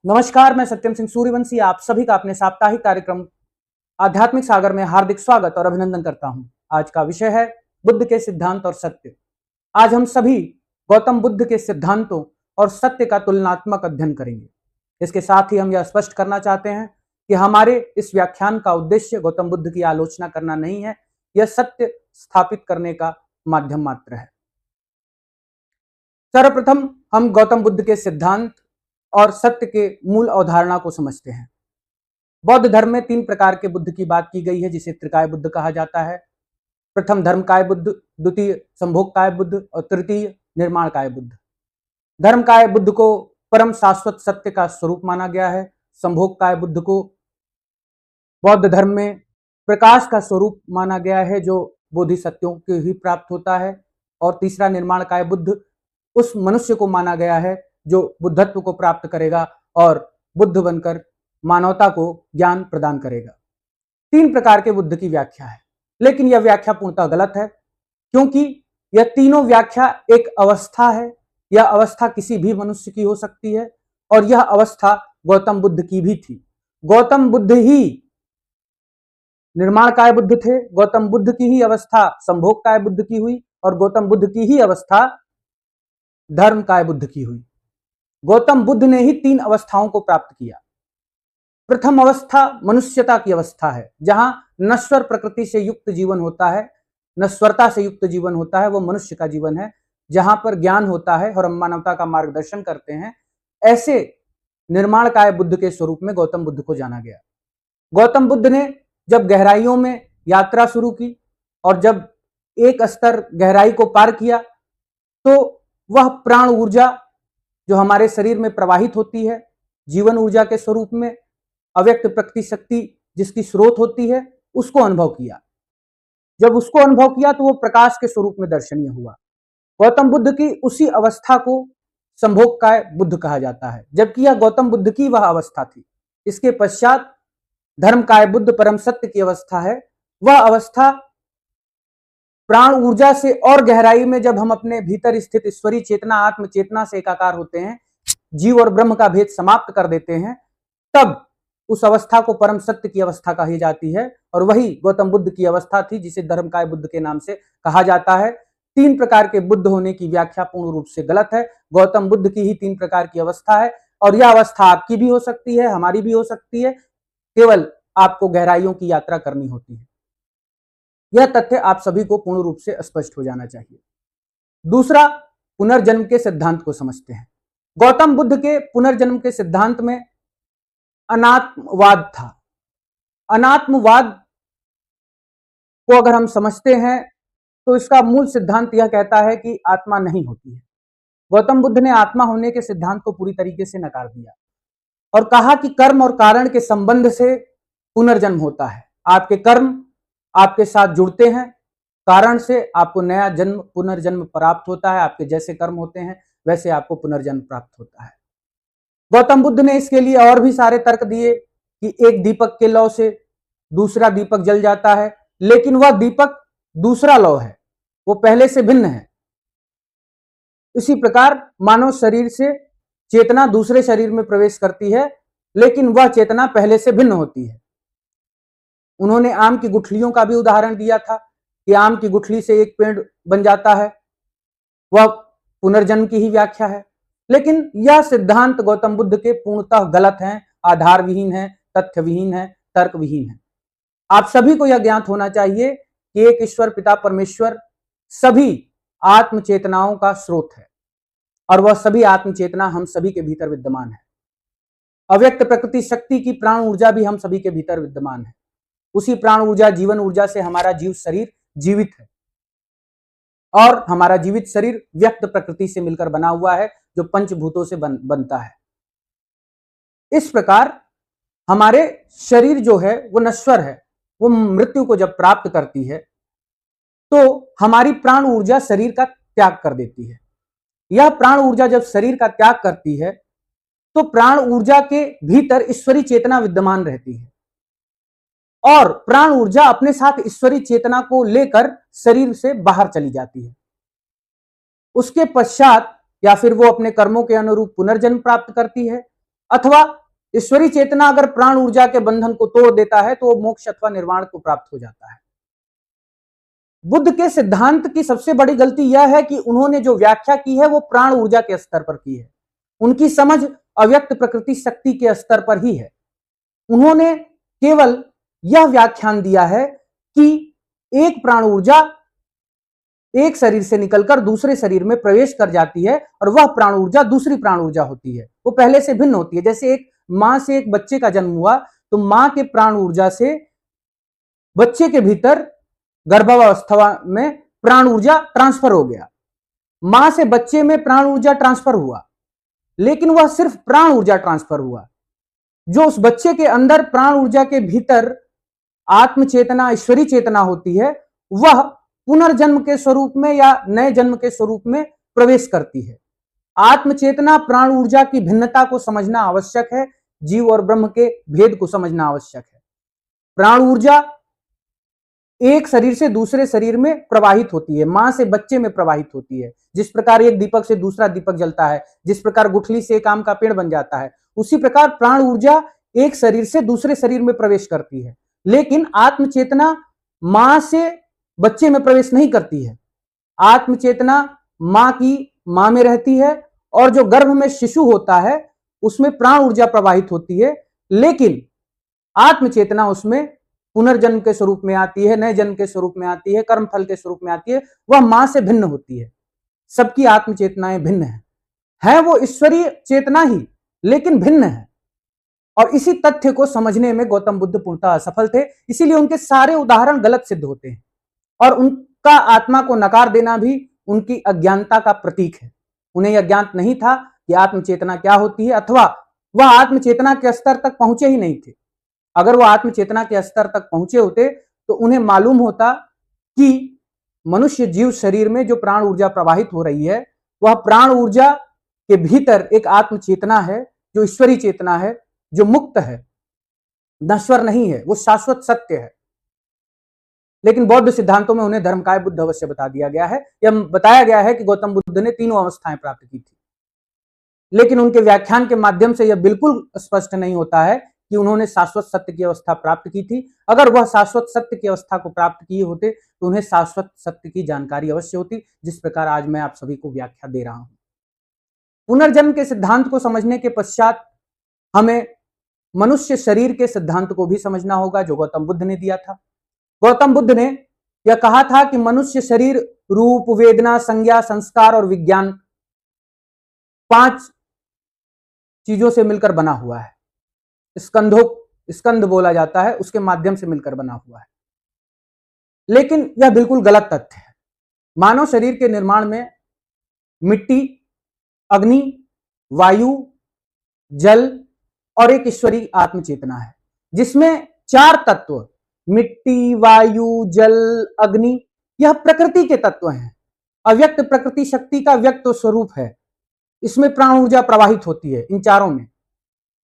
नमस्कार, मैं सत्यम सिंह सूर्यवंशी आप सभी का अपने साप्ताहिक कार्यक्रम आध्यात्मिक सागर में हार्दिक स्वागत और अभिनंदन करता हूं। आज का विषय है बुद्ध के सिद्धांत और सत्य। आज हम सभी गौतम बुद्ध के सिद्धांतों और सत्य का तुलनात्मक अध्ययन करेंगे। इसके साथ ही हम यह स्पष्ट करना चाहते हैं कि हमारे इस व्याख्यान का उद्देश्य गौतम बुद्ध की आलोचना करना नहीं है, यह सत्य स्थापित करने का माध्यम मात्र है। सर्वप्रथम हम गौतम बुद्ध के सिद्धांत और सत्य के मूल अवधारणा को समझते हैं। बौद्ध धर्म में 3 प्रकार के बुद्ध की बात की गई है, जिसे त्रिकाय बुद्ध कहा जाता है। प्रथम धर्मकाय बुद्ध, द्वितीय संभोगकाय बुद्ध और तृतीय निर्माणकाय बुद्ध। धर्मकाय बुद्ध को परम शाश्वत सत्य का स्वरूप माना गया है। संभोगकाय बुद्ध को बौद्ध धर्म में प्रकाश का स्वरूप माना गया है, जो बोधिसत्वों के ही प्राप्त होता है। और तीसरा निर्माणकाय बुद्ध उस मनुष्य को माना गया है जो बुद्धत्व को प्राप्त करेगा और बुद्ध बनकर मानवता को ज्ञान प्रदान करेगा। 3 प्रकार के बुद्ध की व्याख्या है, लेकिन यह व्याख्या पूर्णतः गलत है, क्योंकि यह तीनों व्याख्या एक अवस्था है। यह अवस्था किसी भी मनुष्य की हो सकती है और यह अवस्था गौतम बुद्ध की भी थी। गौतम बुद्ध ही निर्माणकाय बुद्ध थे, गौतम बुद्ध की ही अवस्था संभोगकाय बुद्ध की हुई और गौतम बुद्ध की ही अवस्था धर्मकाय बुद्ध की हुई। गौतम बुद्ध ने ही 3 अवस्थाओं को प्राप्त किया। प्रथम अवस्था मनुष्यता की अवस्था है, जहां नश्वर प्रकृति से युक्त जीवन होता है, नश्वरता से युक्त जीवन होता है, वो मनुष्य का जीवन है, जहां पर ज्ञान होता है और हम मानवता का मार्गदर्शन करते हैं। ऐसे निर्माणकाय बुद्ध के स्वरूप में गौतम बुद्ध को जाना गया। गौतम बुद्ध ने जब गहराइयों में यात्रा शुरू की और जब एक स्तर गहराई को पार किया, तो वह प्राण ऊर्जा जो हमारे शरीर में प्रवाहित होती है, जीवन ऊर्जा के स्वरूप में, अव्यक्त प्रकृति शक्ति जिसकी स्रोत होती है, उसको अनुभव किया। जब उसको अनुभव किया तो वो प्रकाश के स्वरूप में दर्शनीय हुआ। गौतम बुद्ध की उसी अवस्था को संभोगकाय बुद्ध कहा जाता है, जबकि यह गौतम बुद्ध की वह अवस्था थी। इसके पश्चात धर्मकाय बुद्ध परम सत्य की अवस्था है। वह अवस्था प्राण ऊर्जा से और गहराई में जब हम अपने भीतर स्थित ईश्वरीय चेतना आत्म चेतना से एकाकार होते हैं, जीव और ब्रह्म का भेद समाप्त कर देते हैं, तब उस अवस्था को परम सत्य की अवस्था कही जाती है। और वही गौतम बुद्ध की अवस्था थी, जिसे धर्मकाय बुद्ध के नाम से कहा जाता है। 3 प्रकार के बुद्ध होने की व्याख्या पूर्ण रूप से गलत है। गौतम बुद्ध की ही 3 प्रकार की अवस्था है और यह अवस्था आपकी भी हो सकती है, हमारी भी हो सकती है, केवल आपको गहराइयों की यात्रा करनी होती है। यह तथ्य आप सभी को पूर्ण रूप से स्पष्ट हो जाना चाहिए। दूसरा, पुनर्जन्म के सिद्धांत को समझते हैं। गौतम बुद्ध के पुनर्जन्म के सिद्धांत में अनात्मवाद था। अनात्मवाद को अगर हम समझते हैं तो इसका मूल सिद्धांत यह कहता है कि आत्मा नहीं होती है। गौतम बुद्ध ने आत्मा होने के सिद्धांत को पूरी तरीके से नकार दिया और कहा कि कर्म और कारण के संबंध से पुनर्जन्म होता है। आपके कर्म आपके साथ जुड़ते हैं, कारण से आपको नया जन्म पुनर्जन्म प्राप्त होता है। आपके जैसे कर्म होते हैं वैसे आपको पुनर्जन्म प्राप्त होता है। गौतम बुद्ध ने इसके लिए और भी सारे तर्क दिए कि एक दीपक के लौ से दूसरा दीपक जल जाता है, लेकिन वह दीपक दूसरा लौ है, वो पहले से भिन्न है। इसी प्रकार मानव शरीर से चेतना दूसरे शरीर में प्रवेश करती है, लेकिन वह चेतना पहले से भिन्न होती है। उन्होंने आम की गुठलियों का भी उदाहरण दिया था कि आम की गुठली से एक पेड़ बन जाता है, वह पुनर्जन्म की ही व्याख्या है। लेकिन यह सिद्धांत गौतम बुद्ध के पूर्णतः गलत हैं, आधार विहीन है, तथ्य विहीन है, तर्क विहीन है। आप सभी को यह ज्ञात होना चाहिए कि एक ईश्वर पिता परमेश्वर सभी आत्म चेतनाओं का स्रोत है और वह सभी आत्म चेतना हम सभी के भीतर विद्यमान है। अव्यक्त प्रकृति शक्ति की प्राण ऊर्जा भी हम सभी के भीतर विद्यमान है। उसी प्राण ऊर्जा जीवन ऊर्जा से हमारा जीव शरीर जीवित है और हमारा जीवित शरीर व्यक्त प्रकृति से मिलकर बना हुआ है, जो पंचभूतों से बनता है। इस प्रकार हमारे शरीर जो है वो नश्वर है, वो मृत्यु को जब प्राप्त करती है तो हमारी प्राण ऊर्जा शरीर का त्याग कर देती है। यह प्राण ऊर्जा जब शरीर का त्याग करती है तो प्राण ऊर्जा के भीतर ईश्वरीय चेतना विद्यमान रहती है और प्राण ऊर्जा अपने साथ ईश्वरीय चेतना को लेकर शरीर से बाहर चली जाती है। उसके पश्चात या फिर वो अपने कर्मों के अनुरूप पुनर्जन्म प्राप्त करती है अथवा ईश्वरी चेतना अगर प्राण ऊर्जा के बंधन को तोड़ देता है तो वो मोक्ष अथवा निर्वाण को प्राप्त हो जाता है। बुद्ध के सिद्धांत की सबसे बड़ी गलती यह है कि उन्होंने जो व्याख्या की है वो प्राण ऊर्जा के स्तर पर की है। उनकी समझ अव्यक्त प्रकृति शक्ति के स्तर पर ही है। उन्होंने केवल यह व्याख्यान दिया है कि एक प्राण ऊर्जा एक शरीर से निकलकर दूसरे शरीर में प्रवेश कर जाती है और वह प्राण ऊर्जा दूसरी प्राण ऊर्जा होती है, वो पहले से भिन्न होती है। जैसे एक मां से एक बच्चे का जन्म हुआ तो मां के प्राण ऊर्जा से बच्चे के भीतर गर्भावस्था में प्राण ऊर्जा ट्रांसफर हो गया, मां से बच्चे में प्राण ऊर्जा ट्रांसफर हुआ, लेकिन वह सिर्फ प्राण ऊर्जा ट्रांसफर हुआ। जो उस बच्चे के अंदर प्राण ऊर्जा के भीतर आत्म चेतना ईश्वरी चेतना होती है वह पुनर्जन्म के स्वरूप में या नए जन्म के स्वरूप में प्रवेश करती है। आत्म चेतना प्राण ऊर्जा की भिन्नता को समझना आवश्यक है, जीव और ब्रह्म के भेद को समझना आवश्यक है। प्राण ऊर्जा एक शरीर से दूसरे शरीर में प्रवाहित होती है, मां से बच्चे में प्रवाहित होती है। जिस प्रकार एक दीपक से दूसरा दीपक जलता है, जिस प्रकार गुठली से एक आम का पेड़ बन जाता है, उसी प्रकार प्राण ऊर्जा एक शरीर से दूसरे शरीर में प्रवेश करती है। लेकिन आत्म चेतना मां से बच्चे में प्रवेश नहीं करती है। आत्म चेतना मां की मां में रहती है और जो गर्भ में शिशु होता है उसमें प्राण ऊर्जा प्रवाहित होती है, लेकिन आत्म चेतना उसमें पुनर्जन्म के स्वरूप में आती है, नए जन्म के स्वरूप में आती है, कर्म फल के स्वरूप में आती है, वह मां से भिन्न होती है। सबकी आत्म चेतनाएं भिन्न है वो ईश्वरीय चेतना ही, लेकिन भिन्न है। और इसी तथ्य को समझने में गौतम बुद्ध पूर्णतः असफल थे, इसीलिए उनके सारे उदाहरण गलत सिद्ध होते हैं और उनका आत्मा को नकार देना भी उनकी अज्ञानता का प्रतीक है। उन्हें यह ज्ञात नहीं था कि आत्म चेतना क्या होती है, अथवा वह आत्म चेतना के स्तर तक पहुंचे ही नहीं थे। अगर वह आत्म चेतना के स्तर तक पहुंचे होते तो उन्हें मालूम होता कि मनुष्य जीव शरीर में जो प्राण ऊर्जा प्रवाहित हो रही है वह प्राण ऊर्जा के भीतर एक आत्म चेतना है जो ईश्वरी चेतना है, जो मुक्त है, नश्वर नहीं है, वो शाश्वत सत्य है। लेकिन बौद्ध सिद्धांतों में उन्हें धर्मकाय बुद्ध अवश्य बता दिया गया है। यह बताया गया है कि गौतम बुद्ध ने तीनों अवस्थाएं प्राप्त की थी, लेकिन उनके व्याख्यान के माध्यम से यह बिल्कुल स्पष्ट नहीं होता है कि उन्होंने शाश्वत सत्य की अवस्था प्राप्त की थी। अगर वह शाश्वत सत्य की अवस्था को प्राप्त किए होते तो उन्हें शाश्वत सत्य की जानकारी अवश्य होती, जिस प्रकार आज मैं आप सभी को व्याख्या दे रहा हूं। पुनर्जन्म के सिद्धांत को समझने के पश्चात हमें मनुष्य शरीर के सिद्धांत को भी समझना होगा जो गौतम बुद्ध ने दिया था। गौतम बुद्ध ने यह कहा था कि मनुष्य शरीर रूप, वेदना, संज्ञा, संस्कार और विज्ञान 5 चीजों से मिलकर बना हुआ है। स्कंध बोला जाता है, उसके माध्यम से मिलकर बना हुआ है। लेकिन यह बिल्कुल गलत तथ्य है। मानव शरीर के निर्माण में मिट्टी, अग्नि, वायु, जल और एक ईश्वरी आत्मचेतना है, जिसमें 4 तत्व मिट्टी, वायु, जल, अग्नि यह प्रकृति के तत्व हैं। अव्यक्त प्रकृति शक्ति का व्यक्त स्वरूप है। इसमें प्राण ऊर्जा प्रवाहित होती है इन चारों में।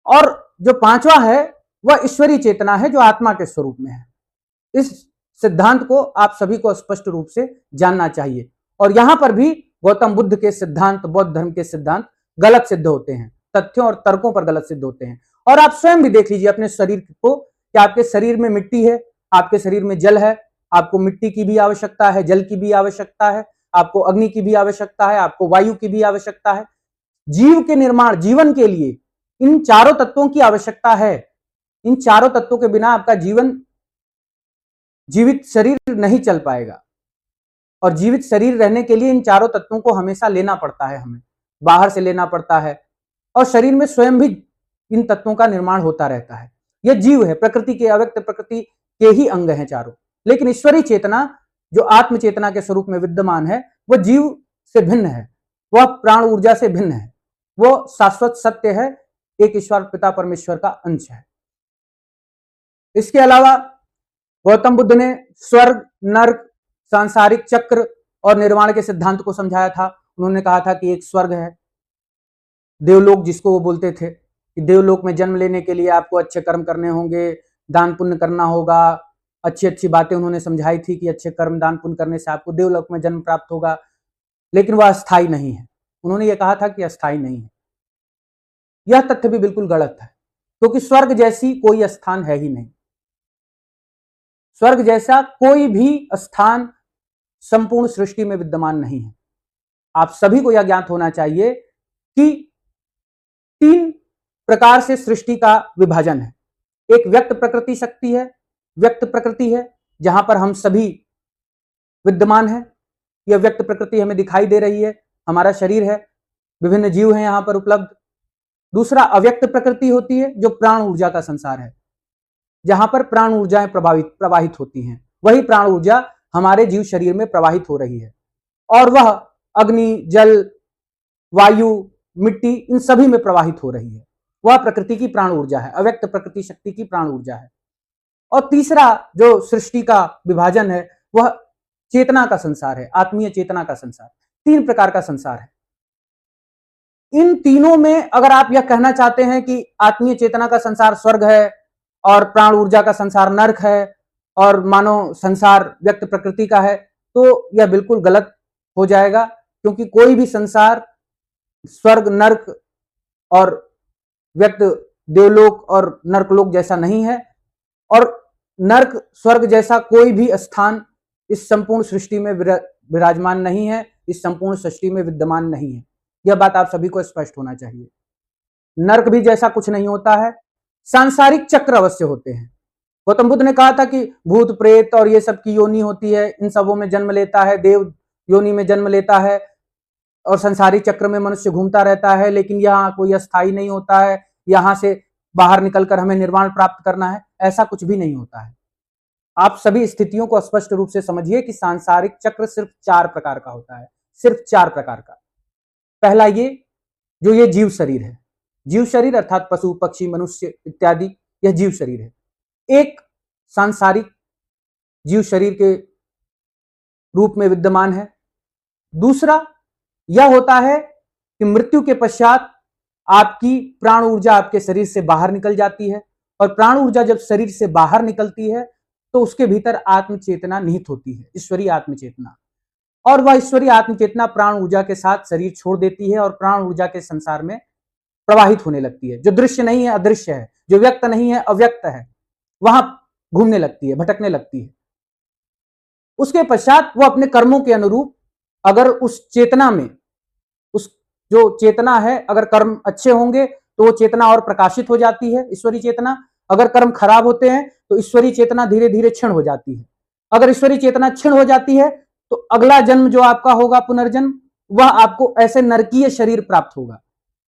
और जो 5वां है वह ईश्वरी चेतना है जो आत्मा के स्वरूप में है। इस सिद्धांत को आप सभी को स्पष्ट रूप से जानना चाहिए। और यहां पर भी गौतम बुद्ध के सिद्धांत, बौद्ध धर्म के सिद्धांत गलत सिद्ध होते हैं, तथ्यों और तर्कों पर गलत सिद्ध होते हैं। और आप स्वयं भी देख लीजिए अपने शरीर को कि आपके शरीर में मिट्टी है, आपके शरीर में जल है, आपको मिट्टी की भी आवश्यकता है, जल की भी आवश्यकता है, आपको अग्नि की भी आवश्यकता है, आपको वायु की भी आवश्यकता है। जीव के निर्माण, जीवन के लिए इन चारों तत्वों की आवश्यकता है। इन चारों तत्वों के बिना आपका जीवित शरीर नहीं चल पाएगा। और जीवित शरीर रहने के लिए इन चारों तत्वों को हमेशा लेना पड़ता है, हमें बाहर से लेना पड़ता है। और शरीर में स्वयं भी इन तत्वों का निर्माण होता रहता है। यह जीव है, प्रकृति के, अव्यक्त प्रकृति के ही अंग हैं चारों। लेकिन ईश्वरी चेतना जो आत्म चेतना के स्वरूप में विद्यमान है वह जीव से भिन्न है, वह प्राण ऊर्जा से भिन्न है, वो शाश्वत सत्य है, एक ईश्वर पिता परमेश्वर का अंश है। इसके अलावा गौतम बुद्ध ने स्वर्ग, नर्क, सांसारिक चक्र और निर्वाण के सिद्धांत को समझाया था। उन्होंने कहा था कि एक स्वर्ग है, देवलोक जिसको वो बोलते थे कि देवलोक में जन्म लेने के लिए आपको अच्छे कर्म करने होंगे, दान पुण्य करना होगा। अच्छी अच्छी बातें उन्होंने समझाई थी कि अच्छे कर्म, दान पुण्य करने से आपको देवलोक में जन्म प्राप्त होगा। लेकिन वह अस्थायी नहीं है। उन्होंने ये कहा था कि अस्थायी नहीं है। यह तथ्य भी बिल्कुल गलत है, क्योंकि स्वर्ग जैसी कोई स्थान है ही नहीं। स्वर्ग जैसा कोई भी स्थान संपूर्ण सृष्टि में विद्यमान नहीं है। आप सभी को यह ज्ञात होना चाहिए कि 3 प्रकार से सृष्टि का विभाजन है। एक व्यक्त प्रकृति शक्ति है, व्यक्त प्रकृति है, जहां पर हम सभी विद्यमान है। यह व्यक्त प्रकृति हमें दिखाई दे रही है, हमारा शरीर है, विभिन्न जीव हैं यहां पर उपलब्ध। दूसरा अव्यक्त प्रकृति होती है, जो प्राण ऊर्जा का संसार है, जहां पर प्राण ऊर्जाएं प्रवाहित होती हैं। वही प्राण ऊर्जा हमारे जीव शरीर में प्रवाहित हो रही है, और वह अग्नि, जल, वायु, मिट्टी, इन सभी में प्रवाहित हो रही है। वह प्रकृति की प्राण ऊर्जा है, अव्यक्त प्रकृति शक्ति की प्राण ऊर्जा है। और तीसरा जो सृष्टि का विभाजन है, वह चेतना का संसार है, आत्मीय चेतना का संसार। 3 प्रकार का संसार है। इन तीनों में अगर आप यह कहना चाहते हैं कि आत्मीय चेतना का संसार स्वर्ग है और प्राण ऊर्जा का संसार नरक है और मानव संसार व्यक्त प्रकृति का है, तो यह बिल्कुल गलत हो जाएगा, क्योंकि कोई भी संसार स्वर्ग, नरक और व्यक्त देवलोक और नरकलोक जैसा नहीं है, और नरक, स्वर्ग जैसा कोई भी स्थान इस संपूर्ण सृष्टि में विराजमान नहीं है, इस संपूर्ण सृष्टि में विद्यमान नहीं है। यह बात आप सभी को स्पष्ट होना चाहिए। नरक भी जैसा कुछ नहीं होता है, सांसारिक चक्र अवश्य होते हैं। गौतम बुद्ध ने कहा था कि भूत प्रेत और ये सब की योनि होती है, इन सबों में जन्म लेता है, देव योनि में जन्म लेता है, और संसारिक चक्र में मनुष्य घूमता रहता है, लेकिन यहाँ कोई अस्थायी नहीं होता है, यहां से बाहर निकलकर हमें निर्वाण प्राप्त करना है, ऐसा कुछ भी नहीं होता है। आप सभी स्थितियों को स्पष्ट रूप से समझिए कि सांसारिक चक्र सिर्फ 4 प्रकार का होता है, सिर्फ 4 प्रकार का। पहला ये जीव शरीर है, जीव शरीर अर्थात पशु, पक्षी, मनुष्य इत्यादि, यह जीव शरीर है। एक सांसारिक जीव शरीर के रूप में विद्यमान है। दूसरा यह होता है कि मृत्यु के पश्चात आपकी प्राण ऊर्जा आपके शरीर से बाहर निकल जाती है, और प्राण ऊर्जा जब शरीर से बाहर निकलती है तो उसके भीतर आत्म चेतना निहित होती है, ईश्वरीय आत्म चेतना, और वह ईश्वरीय आत्म चेतना प्राण ऊर्जा के साथ शरीर छोड़ देती है और प्राण ऊर्जा के संसार में प्रवाहित होने लगती है। जो दृश्य नहीं है अदृश्य है, जो व्यक्त नहीं है अव्यक्त है, वहां घूमने लगती है, भटकने लगती है। उसके पश्चात वो अपने कर्मों के अनुरूप, अगर उस चेतना में, उस जो चेतना है, अगर कर्म अच्छे होंगे तो वो चेतना और प्रकाशित हो जाती है, ईश्वरीय चेतना। अगर कर्म खराब होते हैं तो ईश्वरीय चेतना धीरे धीरे क्षीण हो जाती है। अगर ईश्वरीय चेतना क्षीण हो जाती है तो अगला जन्म जो आपका होगा, पुनर्जन्म, वह आपको ऐसे नरकीय शरीर प्राप्त होगा,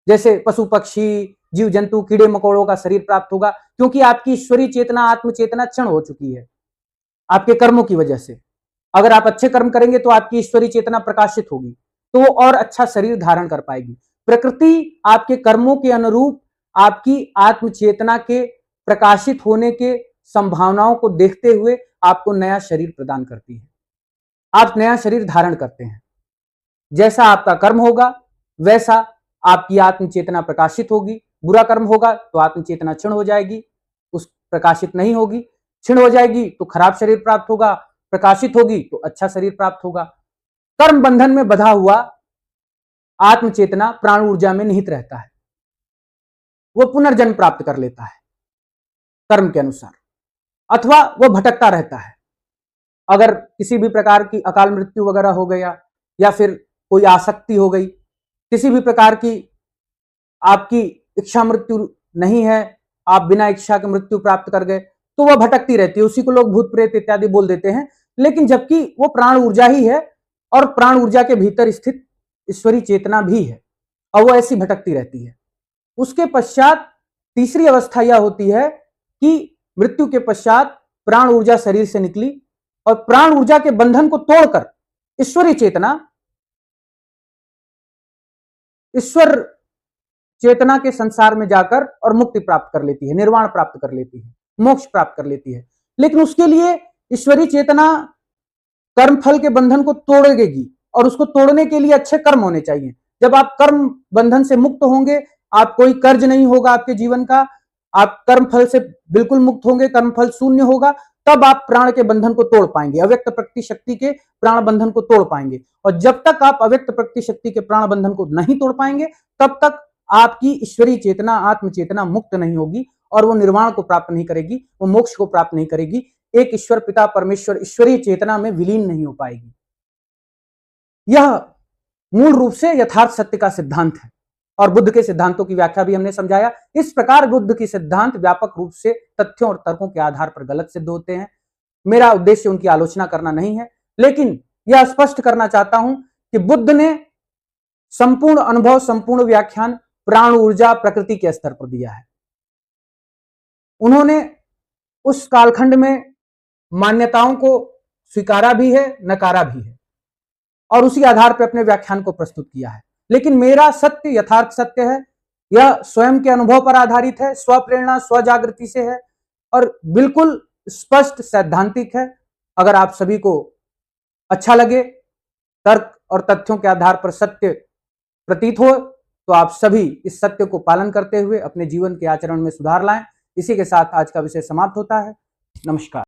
जैसे पशु पक्षी, जीव जंतु, कीड़े मकोड़ों का शरीर प्राप्त होगा, क्योंकि आपकी ईश्वरीय चेतना, आत्म चेतना क्षीण हो चुकी है आपके कर्मों की वजह से। अगर आप अच्छे कर्म करेंगे तो आपकी ईश्वरीय चेतना प्रकाशित होगी, तो वो और अच्छा शरीर धारण कर पाएगी। प्रकृति आपके कर्मों के अनुरूप आपकी आत्म चेतना के प्रकाशित होने के संभावनाओं को देखते हुए आपको नया शरीर प्रदान करती है। आप नया शरीर धारण करते हैं। जैसा आपका कर्म होगा वैसा आपकी आत्म चेतना प्रकाशित होगी। बुरा कर्म होगा तो आत्म चेतना क्षीण हो जाएगी, उस प्रकाशित नहीं होगी। क्षीण हो जाएगी तो खराब शरीर प्राप्त होगा, प्रकाशित होगी तो अच्छा शरीर प्राप्त होगा। कर्म बंधन में बंधा हुआ आत्म चेतना प्राण ऊर्जा में निहित रहता है, वो पुनर्जन्म प्राप्त कर लेता है कर्म के अनुसार, अथवा वो भटकता रहता है। अगर किसी भी प्रकार की अकाल मृत्यु वगैरह हो गया, या फिर कोई आसक्ति हो गई, किसी भी प्रकार की आपकी इच्छा मृत्यु नहीं है, आप बिना इच्छा के मृत्यु प्राप्त कर गए, तो वह भटकती रहती है। उसी को लोग भूत प्रेत इत्यादि बोल देते हैं, लेकिन जबकि वो प्राण ऊर्जा ही है, और प्राण ऊर्जा के भीतर स्थित ईश्वरीय चेतना भी है, और वो ऐसी भटकती रहती है। उसके पश्चात तीसरी अवस्था यह होती है कि मृत्यु के पश्चात प्राण ऊर्जा शरीर से निकली और प्राण ऊर्जा के बंधन को तोड़कर ईश्वरीय चेतना, ईश्वर चेतना के संसार में जाकर और मुक्ति प्राप्त कर लेती है, निर्वाण प्राप्त कर लेती है, मोक्ष प्राप्त कर लेती है। लेकिन उसके लिए ईश्वरीय चेतना कर्म फल के बंधन को तोड़ेगी, और उसको तोड़ने के लिए अच्छे कर्म होने चाहिए। जब आप कर्म बंधन से मुक्त होंगे, आप कोई कर्ज नहीं होगा आपके जीवन का, आप कर्म फल से बिल्कुल मुक्त होंगे, कर्म फल शून्य होगा, तब आप प्राण के बंधन को तोड़ पाएंगे, अव्यक्त प्रकृति शक्ति के प्राण बंधन को तोड़ पाएंगे। और जब तक आप अव्यक्त प्रकृति शक्ति के प्राण बंधन को नहीं तोड़ पाएंगे, तब तक आपकी ईश्वरीय चेतना, आत्म चेतना मुक्त नहीं होगी और वो निर्वाण को प्राप्त नहीं करेगी, वो मोक्ष को प्राप्त नहीं करेगी, एक ईश्वर पिता परमेश्वर ईश्वरीय चेतना में विलीन नहीं हो पाएगी। यह मूल रूप से यथार्थ सत्य का सिद्धांत है और बुद्ध के सिद्धांतों की व्याख्या भी हमने समझाया। इस प्रकार बुद्ध के सिद्धांत व्यापक रूप से तथ्यों और तर्कों के आधार पर गलत सिद्ध होते हैं। मेरा उद्देश्य उनकी आलोचना करना नहीं है, लेकिन यह स्पष्ट करना चाहता हूं कि बुद्ध ने संपूर्ण अनुभव, संपूर्ण व्याख्यान प्राण ऊर्जा, प्रकृति के स्तर पर दिया है। उन्होंने उस कालखंड में मान्यताओं को स्वीकारा भी है, नकारा भी है और उसी आधार पर अपने व्याख्यान को प्रस्तुत किया है। लेकिन मेरा सत्य यथार्थ सत्य है, यह स्वयं के अनुभव पर आधारित है, स्वप्रेरणा, स्वजागृति से है और बिल्कुल स्पष्ट सैद्धांतिक है। अगर आप सभी को अच्छा लगे, तर्क और तथ्यों के आधार पर सत्य प्रतीत हो, तो आप सभी इस सत्य को पालन करते हुए अपने जीवन के आचरण में सुधार लाएं। इसी के साथ आज का विषय समाप्त होता है। नमस्कार।